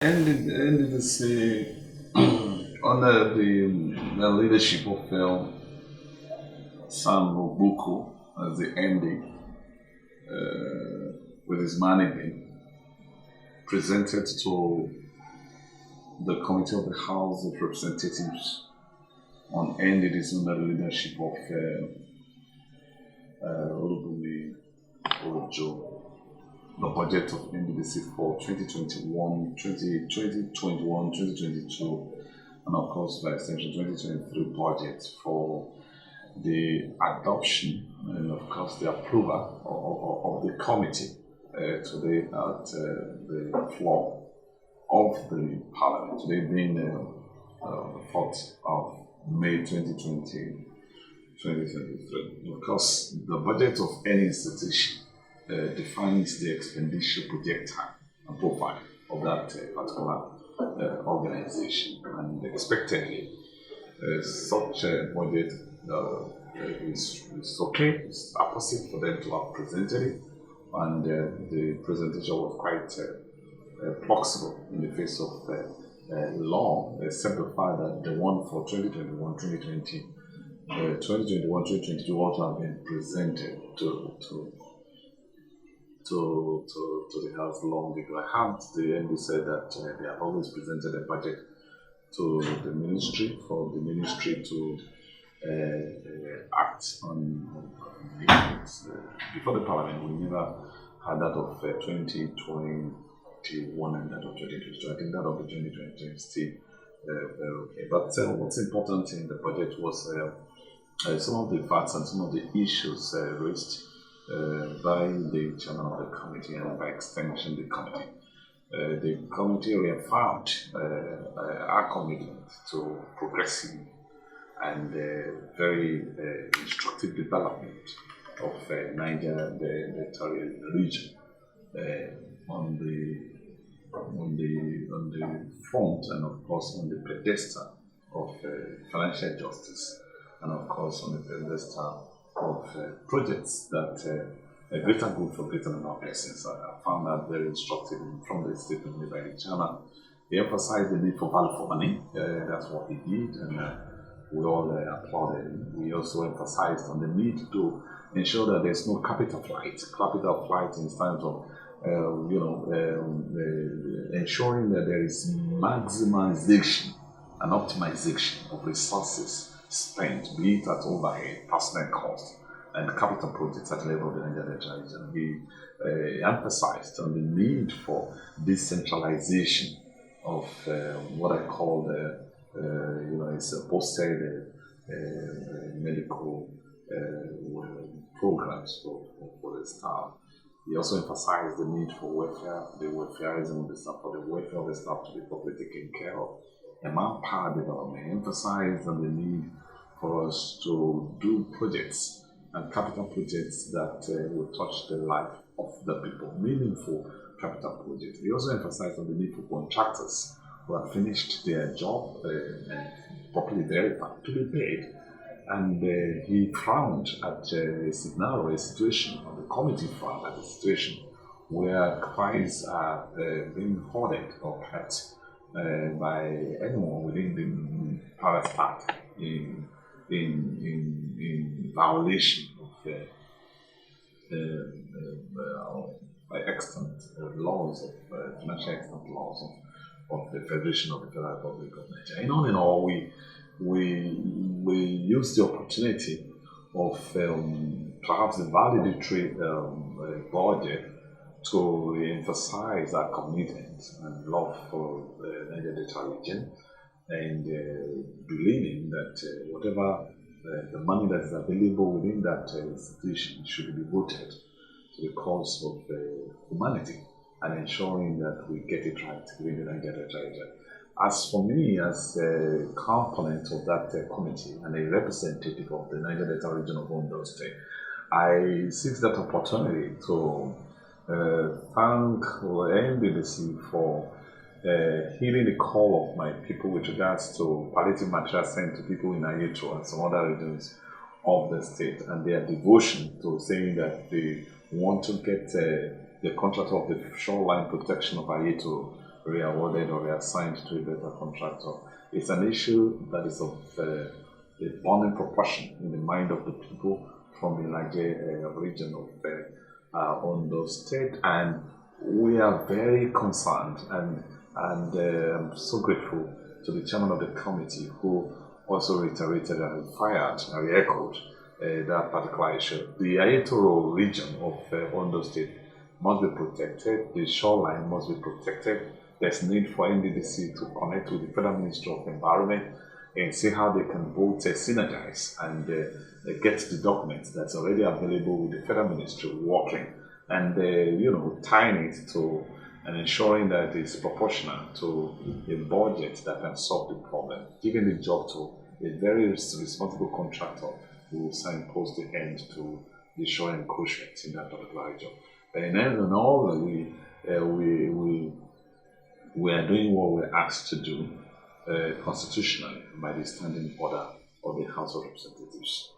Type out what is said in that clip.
NDDC, under the leadership of Sam Buku as the MD, with his management, presented to the Committee of the House of Representatives on NDDC under the leadership of Olubumi Ojo, the budget of NDDC for 2021, 2022, and of course by extension 2023 budget for the adoption and of course the approval of the committee today at the floor of the Parliament, today being the 4th of May 2020, 2023. Of course, the budget of any institution defines the expenditure projectile and profile of that particular organization, and expectedly such a budget is okay, it's apposite for them to have presented it, and the presentation was quite flexible in the face of law, except the fact that the one for 2021 2020 2021 2022 also have been presented to the House long ago. I have the MD said that they have always presented a budget to the ministry for the ministry to act on things. Before the Parliament, we never had that of 2021 and that of 2022. I think that of the 2020 is still okay. But what's important in the budget was some of the facts and some of the issues raised by the chairman of the committee and by extension the committee. The committee reaffirmed our commitment to progressive and very instructive development of Niger, the territorial region, on the front and of course on the pedestal of financial justice, and of course on the pedestal of projects that a greater good for greater number of persons. I found that very instructive from the statement made by the chairman. He emphasized the need for value for money. That's what he did, and we all applauded him. We also emphasized on the need to ensure that there's no capital flight. Capital flight in terms of ensuring that there is maximization and optimization of resources spent, be it at overhead, personnel cost, and capital projects at the level of the Niger Delta region. He emphasized on the need for decentralization of what I call it's a posted medical programs for the staff. He also emphasized the need for welfare, the welfareism of the staff, for the welfare of the staff to be properly taken care of. The manpower development emphasized on the need for us to do projects and capital projects that will touch the life of the people, meaningful capital projects. He also emphasized on the need for contractors who have finished their job and properly verified to be paid. And he frowned at a situation, or the committee frowned at a situation where cries are being hoarded or kept by anyone within the palace part in violation of by extant laws of financial extant laws of the Federation of the Federal Republic of Nigeria. And all in all, we used the opportunity of perhaps the valedictory budget to emphasize our commitment and love for the Niger Delta region, and believing that whatever the money that is available within that institution should be devoted to the cause of humanity and ensuring that we get it right within the Niger Delta region. As for me, as a component of that committee and a representative of the Niger Delta region of Ondo State, I seized that opportunity to thank NDDC for hearing the call of my people with regards to palliative material sent to people in Ayeto and some other regions of the state, and their devotion to saying that they want to get the contract of the shoreline protection of Ayeto re-awarded or reassigned to a better contractor. It's an issue that is of a burning proportion in the mind of the people from the Niger region of Ondo State, and we are very concerned and I'm so grateful to the chairman of the committee who also reiterated and required and re-echoed that particular issue. The Ayetoro region of Ondo State must be protected, the shoreline must be protected. There's need for NDDC to connect with the Federal Ministry of Environment and see how they can both synergize and get the documents that's already available with the Federal Ministry working and tying it to and ensuring that it's proportional to a budget that can solve the problem, giving the job to a very responsible contractor who will signpost the end to the shore encroachment in that particular region. And then in all, we are doing what we're asked to do constitutionally by the standing order of the House of Representatives.